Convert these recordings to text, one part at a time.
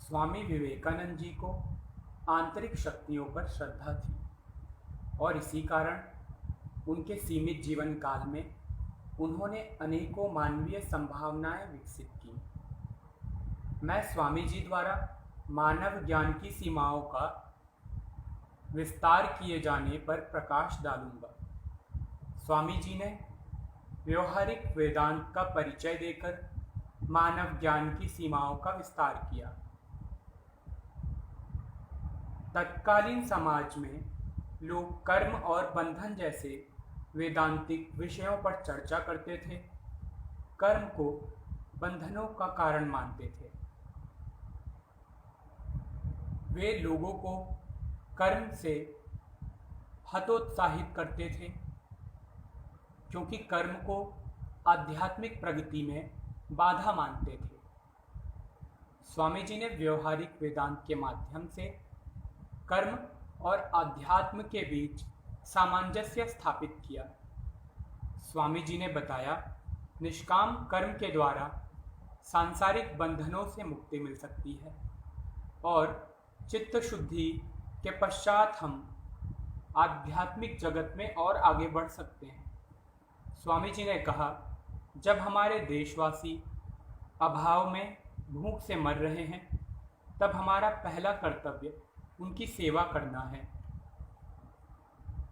स्वामी विवेकानंद जी को आंतरिक शक्तियों पर श्रद्धा थी और इसी कारण उनके सीमित जीवन काल में उन्होंने अनेकों मानवीय संभावनाएं विकसित की। मैं स्वामी जी द्वारा मानव ज्ञान की सीमाओं का विस्तार किए जाने पर प्रकाश डालूंगा। स्वामी जी ने व्यवहारिक वेदांत का परिचय देकर मानव ज्ञान की सीमाओं का विस्तार किया। तत्कालीन समाज में लोग कर्म और बंधन जैसे वेदांतिक विषयों पर चर्चा करते थे। कर्म को बंधनों का कारण मानते थे। वे लोगों को कर्म से हतोत्साहित करते थे क्योंकि कर्म को आध्यात्मिक प्रगति में बाधा मानते थे। स्वामी जी ने व्यवहारिक वेदांत के माध्यम से कर्म और आध्यात्म के बीच सामंजस्य स्थापित किया। स्वामी जी ने बताया, निष्काम कर्म के द्वारा सांसारिक बंधनों से मुक्ति मिल सकती है और चित्त शुद्धि के पश्चात हम आध्यात्मिक जगत में और आगे बढ़ सकते हैं। स्वामी जी ने कहा, जब हमारे देशवासी अभाव में भूख से मर रहे हैं, तब हमारा पहला कर्तव्य उनकी सेवा करना है।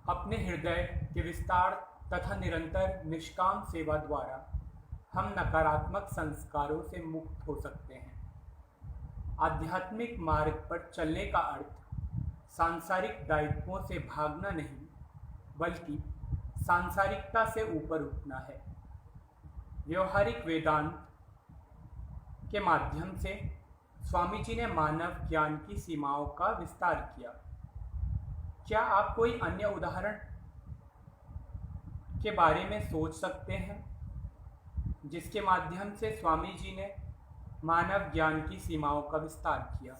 अपने हृदय के विस्तार तथा निरंतर निष्काम सेवा द्वारा हम नकारात्मक संस्कारों से मुक्त हो सकते हैं। आध्यात्मिक मार्ग पर चलने का अर्थ सांसारिक दायित्वों से भागना नहीं, बल्कि सांसारिकता से ऊपर उठना है। व्यवहारिक वेदांत के माध्यम से स्वामी जी ने मानव ज्ञान की सीमाओं का विस्तार किया। क्या आप कोई अन्य उदाहरण के बारे में सोच सकते हैं जिसके माध्यम से स्वामी जी ने मानव ज्ञान की सीमाओं का विस्तार किया?